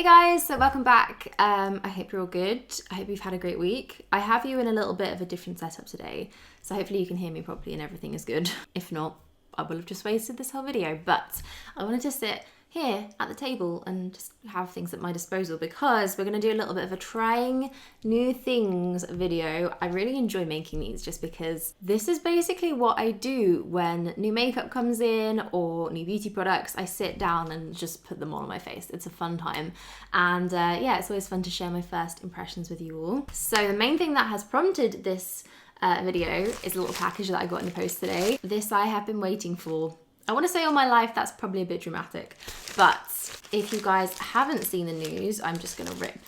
guys, so welcome back. I hope you're all good. I hope you've had a great week. I have you in a little bit of a different setup today, so hopefully you can hear me properly and everything is good. If not, I will have just wasted this whole video, but I wanted to sit here at the table and just have things at my disposal because we're going to do a little bit of a trying new things video. I really enjoy making these just because this is basically what I do when new makeup comes in or new beauty products. I sit down and just put them on my face. It's a fun time, and yeah, it's always fun to share my first impressions with you all. So the main thing that has prompted this video is a little package that I got in the post today. This I have been waiting for. I want to say all my life, that's probably a bit dramatic, but if you guys haven't seen the news, I'm just going to rip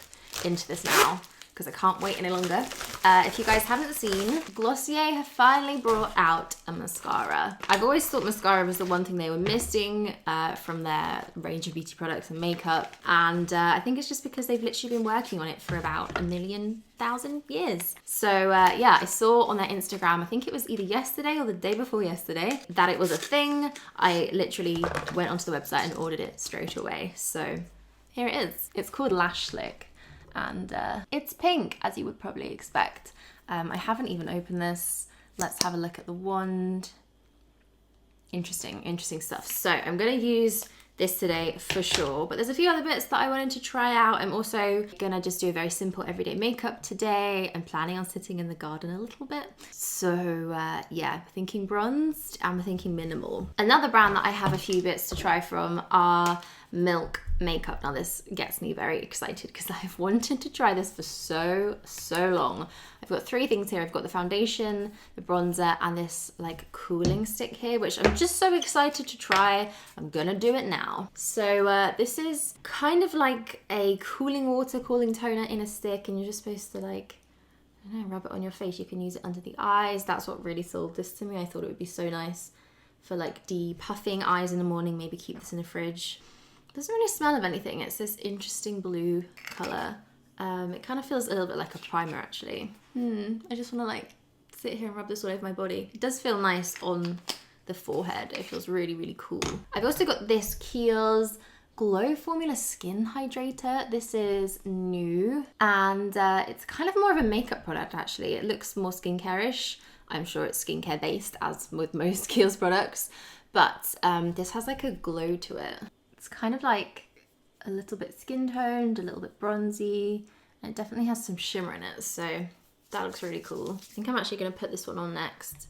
into this now because I can't wait any longer. If you guys haven't seen, Glossier have finally brought out a mascara. I've always thought mascara was the one thing they were missing from their range of beauty products and makeup, and I think it's just because they've literally been working on it for about 1,000,000 years. So yeah, I saw on their Instagram, I think it was either yesterday or the day before yesterday, that it was a thing. I literally went onto the website and ordered it straight away. So here it is. It's called Lash Slick, and it's pink, as you would probably expect. I haven't even opened this. Let's have a look at the wand. Interesting stuff. So I'm gonna use this today for sure, but there's a few other bits that I wanted to try out. I'm also gonna just do a very simple everyday makeup today. I'm planning on sitting in the garden a little bit. So yeah, I'm thinking bronzed and I'm thinking minimal. Another brand that I have a few bits to try from are Milk makeup. Now this gets me very excited because I've wanted to try this for so long. I've got three things here. I've got the foundation, the bronzer, and this like cooling stick here, which I'm just so excited to try. I'm gonna do it now. So this is kind of like a cooling water, cooling toner in a stick, and you're just supposed to like, I don't know, rub it on your face. You can use it under the eyes. That's what really sold this to me. I thought it would be so nice for like depuffing eyes in the morning. Maybe keep this in the fridge. Doesn't really smell of anything. It's this interesting blue color. It kind of feels a little bit like a primer actually. I just want to like sit here and rub this all over my body. It does feel nice on the forehead. It feels really cool. I've also got this Kiehl's Glow Formula Skin Hydrator. This is new, and it's kind of more of a makeup product actually. It looks more skincare-ish. I'm sure it's skincare based, as with most Kiehl's products, but this has like a glow to it. It's kind of like a little bit skin toned, a little bit bronzy, and it definitely has some shimmer in it, so that looks really cool. I think I'm actually going to put this one on next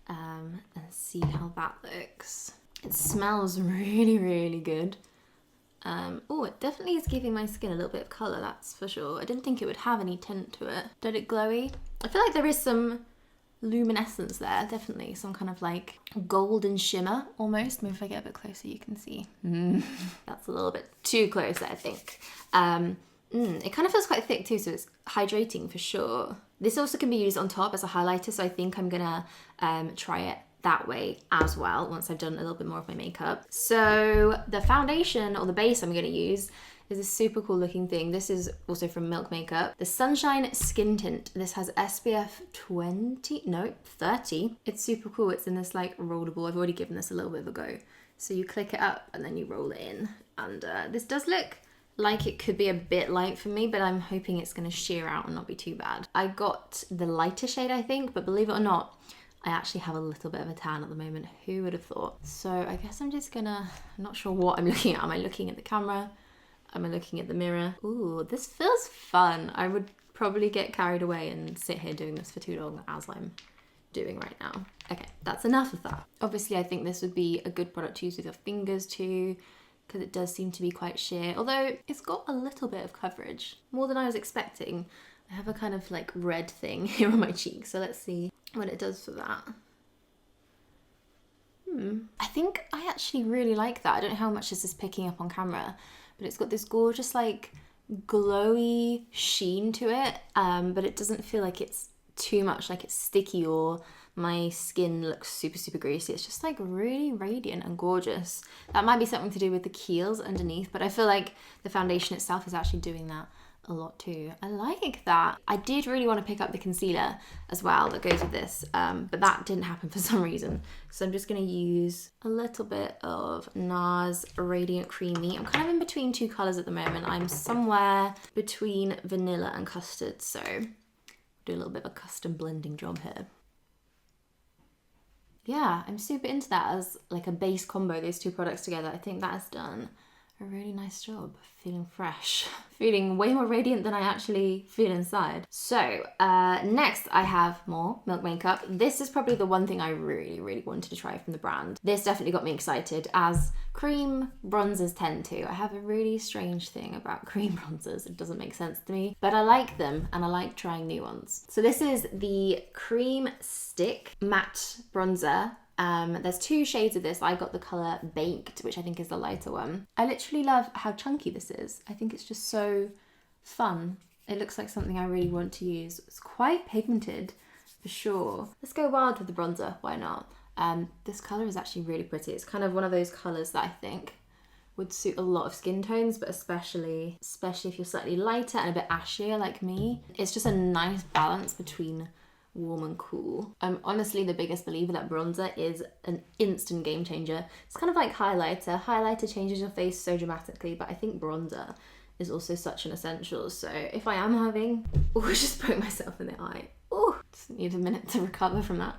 and see how that looks. It smells really good. Oh, it definitely is giving my skin a little bit of colour, that's for sure. I didn't think it would have any tint to it. Don't it glowy? I feel like there is some luminescence there, definitely some kind of like golden shimmer almost. Maybe if I get a bit closer you can see. That's a little bit too close, I think. It kind of feels quite thick too, so it's hydrating for sure. This also can be used on top as a highlighter, so I think I'm gonna try it that way as well once I've done a little bit more of my makeup. So the foundation, or the base I'm gonna use, is a super cool looking thing. This is also from Milk Makeup. The Sunshine Skin Tint. This has SPF 30. It's super cool. It's in this like rollable. I've already given this a little bit of a go. So you click it up and then you roll it in. And this does look like it could be a bit light for me, but I'm hoping it's gonna sheer out and not be too bad. I got the lighter shade, I think, but believe it or not, I actually have a little bit of a tan at the moment. Who would have thought? So I guess I'm just gonna, I'm not sure what I'm looking at. Am I looking at the camera? Am I looking at the mirror? Ooh, this feels fun. I would probably get carried away and sit here doing this for too long, as I'm doing right now. Okay, that's enough of that. Obviously, I think this would be a good product to use with your fingers too, because it does seem to be quite sheer, although it's got a little bit of coverage, more than I was expecting. I have a kind of like red thing here on my cheek, so let's see what it does for that. I think I actually really like that. I don't know how much this is picking up on camera, but it's got this gorgeous like glowy sheen to it, but it doesn't feel like it's too much like it's sticky or my skin looks super greasy. It's just like really radiant and gorgeous. That might be something to do with the Kiehls underneath, but I feel like the foundation itself is actually doing that a lot too. I like that. I did really want to pick up the concealer as well that goes with this, but that didn't happen for some reason. So I'm just going to use a little bit of NARS Radiant Creamy. I'm kind of in between two colours at the moment. I'm somewhere between vanilla and custard, so do a little bit of a custom blending job here. Yeah, I'm super into that as like a base combo, those two products together. I think that has done a really nice job. Feeling fresh, feeling way more radiant than I actually feel inside. So next I have more Milk makeup. This is probably the one thing I really wanted to try from the brand. This definitely got me excited, as cream bronzers tend to. I have a really strange thing about cream bronzers. It doesn't make sense to me, but I like them and I like trying new ones. So this is the Cream Stick Matte Bronzer. There's two shades of this. I got the colour Baked, which I think is the lighter one. I literally love how chunky this is. I think it's just so fun. It looks like something I really want to use. It's quite pigmented for sure. Let's go wild with the bronzer, why not? This colour is actually really pretty. It's kind of one of those colours that I think would suit a lot of skin tones, but especially if you're slightly lighter and a bit ashier like me. It's just a nice balance between warm and cool. I'm honestly the biggest believer that bronzer is an instant game changer. It's kind of like highlighter. Highlighter changes your face so dramatically, but I think bronzer is also such an essential. So if I am having, I just broke myself in the eye. Oh, just need a minute to recover from that.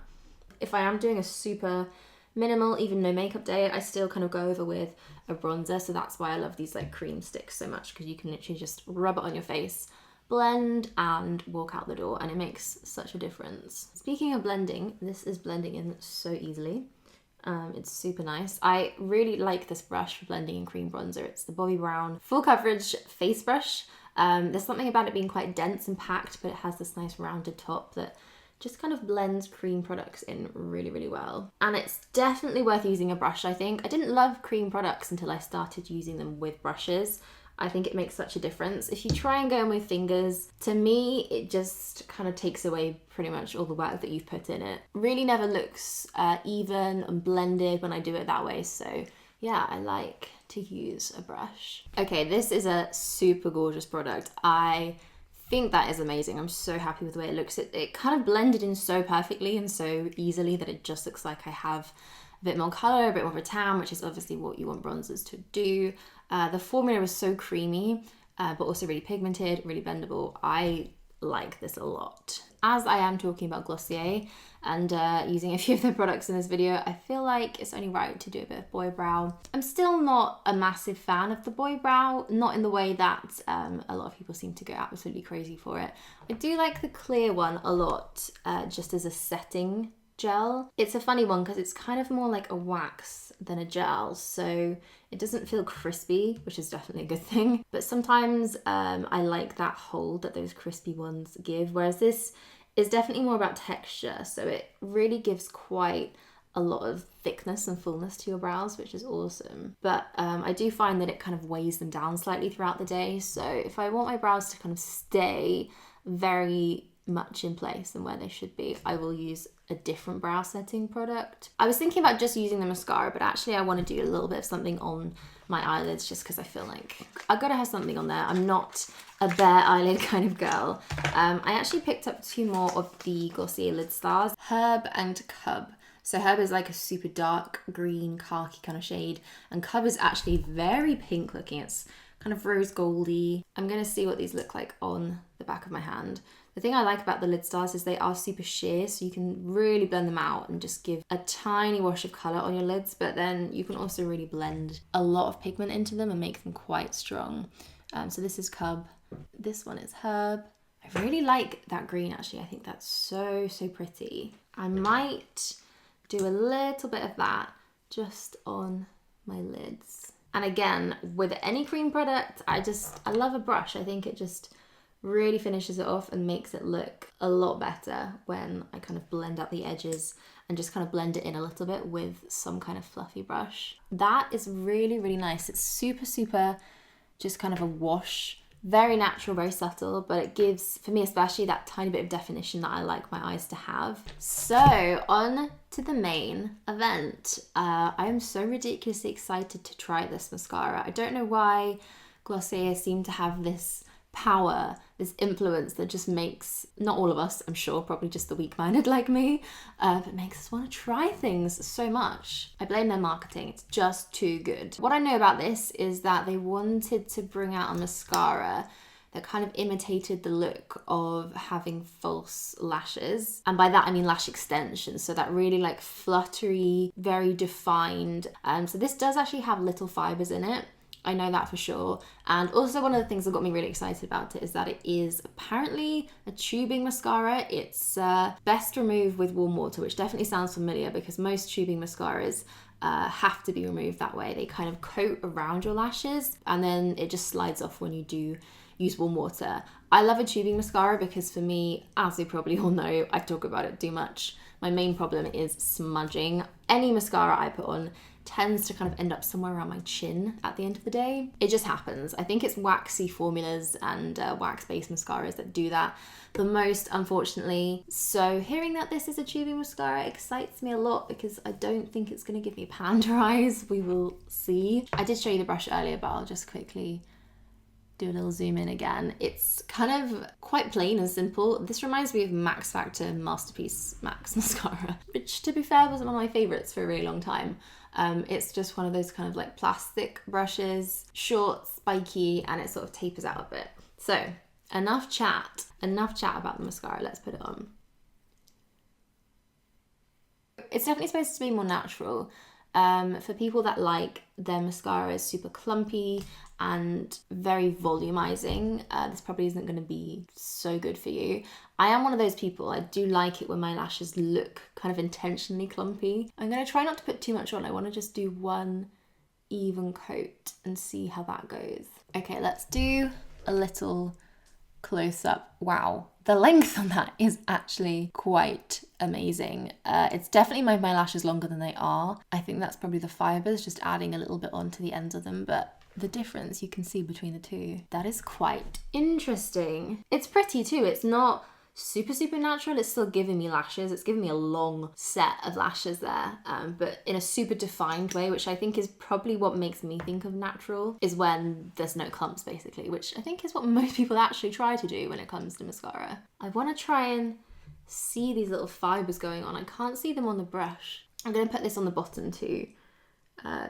If I am doing a super minimal, even no makeup day, I still kind of go over with a bronzer. So that's why I love these like cream sticks so much, because you can literally just rub it on your face, blend and walk out the door, and it makes such a difference. Speaking of blending, this is blending in so easily. It's super nice. I really like this brush for blending in cream bronzer. It's the Bobbi Brown Full Coverage Face Brush. There's something about it being quite dense and packed, but it has this nice rounded top that just kind of blends cream products in really well. And it's definitely worth using a brush, I think. I didn't love cream products until I started using them with brushes. I think it makes such a difference. If you try and go in with fingers, to me, it just kind of takes away pretty much all the work that you've put in it. Really never looks even and blended when I do it that way. So yeah, I like to use a brush. Okay, this is a super gorgeous product. I think that is amazing. I'm so happy with the way it looks. It kind of blended in so perfectly and so easily that it just looks like I have a bit more colour, a bit more of a tan, which is obviously what you want bronzers to do. The formula was so creamy, but also really pigmented, really blendable. I like this a lot. As I am talking about Glossier and using a few of their products in this video, I feel like it's only right to do a bit of Boy Brow. I'm still not a massive fan of the Boy Brow, not in the way that a lot of people seem to go absolutely crazy for it. I do like the clear one a lot, just as a setting gel. It's a funny one because it's kind of more like a wax than a gel, so it doesn't feel crispy, which is definitely a good thing. But sometimes I like that hold that those crispy ones give, whereas this is definitely more about texture, so it really gives quite a lot of thickness and fullness to your brows, which is awesome. But I do find that it kind of weighs them down slightly throughout the day, so if I want my brows to kind of stay very much in place and where they should be, I will use a different brow setting product. I was thinking about just using the mascara, but actually I want to do a little bit of something on my eyelids just because I feel like I've got to have something on there. I'm not a bare eyelid kind of girl. I actually picked up two more of the Glossier Lidstars, Herb and Cub. So Herb is like a super dark green khaki kind of shade, and Cub is actually very pink looking. It's kind of rose goldy. I'm going to see what these look like on the back of my hand. The thing I like about the Lidstars is they are super sheer, so you can really blend them out and just give a tiny wash of colour on your lids, but then you can also really blend a lot of pigment into them and make them quite strong. So this is Cub, this one is Herb. I really like that green actually. I think that's so pretty. I might do a little bit of that just on my lids. And again, with any cream product, I love a brush. I think it just really finishes it off and makes it look a lot better when I kind of blend out the edges and just kind of blend it in a little bit with some kind of fluffy brush. That is really nice. It's super just kind of a wash, very natural, very subtle, but it gives, for me especially, that tiny bit of definition that I like my eyes to have. So on to the main event. I am so ridiculously excited to try this mascara. I don't know why Glossier seem to have this power, this influence that just makes, not all of us, I'm sure, probably just the weak-minded like me, but makes us want to try things so much. I blame their marketing, it's just too good. What I know about this is that they wanted to bring out a mascara that kind of imitated the look of having false lashes. And by that I mean lash extensions, so that really like fluttery, very defined. So this does actually have little fibers in it. I know that for sure. And also one of the things that got me really excited about it is that it is apparently a tubing mascara. It's best removed with warm water, which definitely sounds familiar because most tubing mascaras have to be removed that way. They kind of coat around your lashes and then it just slides off when you do use warm water. I love a tubing mascara because for me, as you probably all know, I talk about it too much. My main problem is smudging. Any mascara I put on tends to kind of end up somewhere around my chin at the end of the day. It just happens. I think it's waxy formulas and wax-based mascaras that do that the most, unfortunately. So hearing that this is a tubing mascara excites me a lot because I don't think it's going to give me panda eyes. We will see. I did show you the brush earlier, but I'll just quickly do a little zoom in again. It's kind of quite plain and simple. This reminds me of Max Factor Masterpiece Max Mascara, which to be fair was one of my favorites for a really long time. It's just one of those kind of like plastic brushes, short, spiky, and it sort of tapers out a bit. So enough chat about the mascara, let's put it on. It's definitely supposed to be more natural. For people that like their mascaras super clumpy and very volumizing, this probably isn't going to be so good for you. I am one of those people, I do like it when my lashes look kind of intentionally clumpy. I'm going to try not to put too much on. I want to just do one even coat and see how that goes. Okay, let's do a little close up. Wow, the length on that is actually quite amazing. It's definitely made my lashes longer than they are. I think that's probably the fibers just adding a little bit onto the ends of them, but the difference you can see between the two, that is quite interesting. It's pretty too. It's not super natural. It's still giving me lashes. It's giving me a long set of lashes there, but in a super defined way, which I think is probably what makes me think of natural, is when there's no clumps basically, which I think is what most people actually try to do when it comes to mascara. I want to try and see these little fibers going on. I can't see them on the brush. I'm going to put this on the bottom too,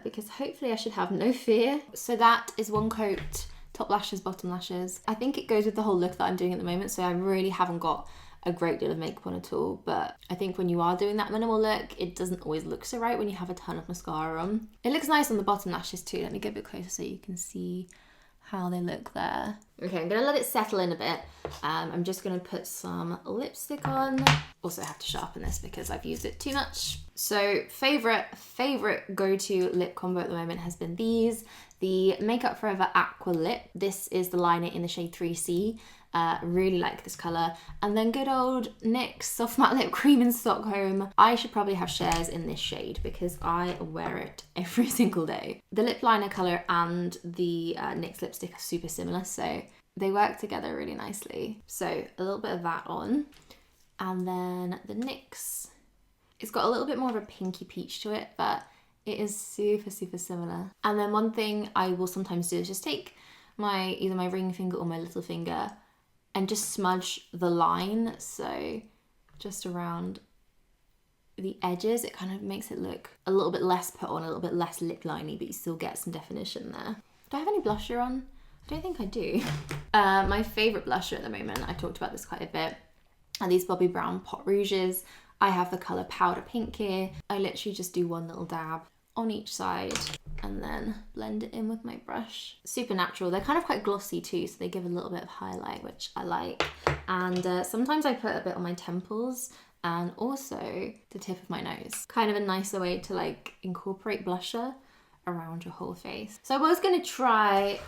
because hopefully I should have no fear. So that is one coat, top lashes, bottom lashes. I think it goes with the whole look that I'm doing at the moment, so I really haven't got a great deal of makeup on at all, but I think when you are doing that minimal look, it doesn't always look so right when you have a ton of mascara on. It looks nice on the bottom lashes too. Let me get a bit closer so you can see how they look there. Okay, I'm gonna let it settle in a bit. I'm just gonna put some lipstick on. Also have to sharpen this because I've used it too much. So favorite go-to lip combo at the moment has been these. The Makeup Forever Aqua Lip. This is the liner in the shade 3C. Really like this colour. And then good old NYX Soft Matte Lip Cream in Stockholm. I should probably have shares in this shade because I wear it every single day. The lip liner colour and the NYX lipstick are super similar, so they work together really nicely. So a little bit of that on. And then the NYX, it's got a little bit more of a pinky peach to it, but it is super similar. And then one thing I will sometimes do is just take either my ring finger or my little finger and just smudge the line. So just around the edges, it kind of makes it look a little bit less put on, a little bit less lip liney, but you still get some definition there. Do I have any blusher on? I don't think I do. My favorite blusher at the moment, I talked about this quite a bit, are these Bobbi Brown Pot Rouges. I have the colour Powder Pink here. I literally just do one little dab on each side and then blend it in with my brush. Super natural. They're kind of quite glossy too, so they give a little bit of highlight, which I like. And sometimes I put a bit on my temples and also the tip of my nose. Kind of a nicer way to like incorporate blusher around your whole face. So I was going to try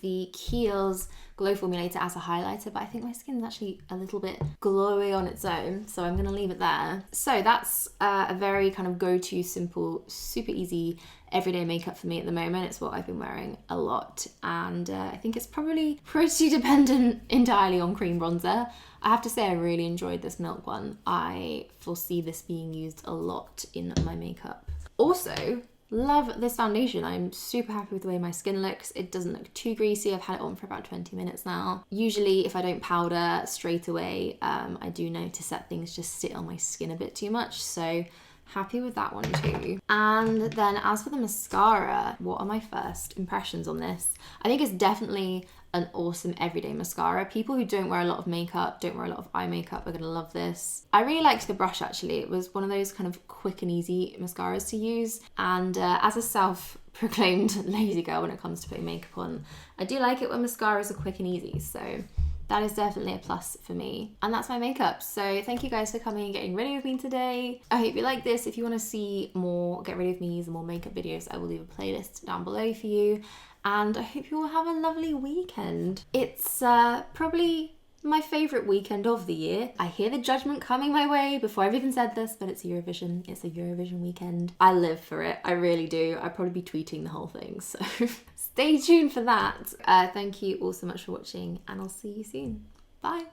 the Kiehl's Glow Formulator as a highlighter, but I think my skin is actually a little bit glowy on its own, so I'm going to leave it there. So that's a very kind of go-to, simple, super easy everyday makeup for me at the moment. It's what I've been wearing a lot, and I think it's probably pretty dependent entirely on cream bronzer. I have to say I really enjoyed this milk one. I foresee this being used a lot in my makeup. Also, Love this foundation. I'm super happy with the way my skin looks. It doesn't look too greasy. I've had it on for about 20 minutes now. Usually if I don't powder straight away, I do notice that things just sit on my skin a bit too much. So happy with that one too. And then as for the mascara, what are my first impressions on this? I think it's definitely an awesome everyday mascara. People who don't wear a lot of makeup, don't wear a lot of eye makeup are gonna love this. I really liked the brush actually. It was one of those kind of quick and easy mascaras to use. And as a self-proclaimed lazy girl when it comes to putting makeup on, I do like it when mascaras are quick and easy. So that is definitely a plus for me. And that's my makeup. So thank you guys for coming and getting ready with me today. I hope you like this. If you want to see more get ready with me and more makeup videos, I will leave a playlist down below for you. And I hope you all have a lovely weekend. It's probably my favourite weekend of the year. I hear the judgment coming my way before I've even said this, but it's Eurovision. It's a Eurovision weekend. I live for it. I really do. I'd probably be tweeting the whole thing. So stay tuned for that. Thank you all so much for watching, and I'll see you soon. Bye.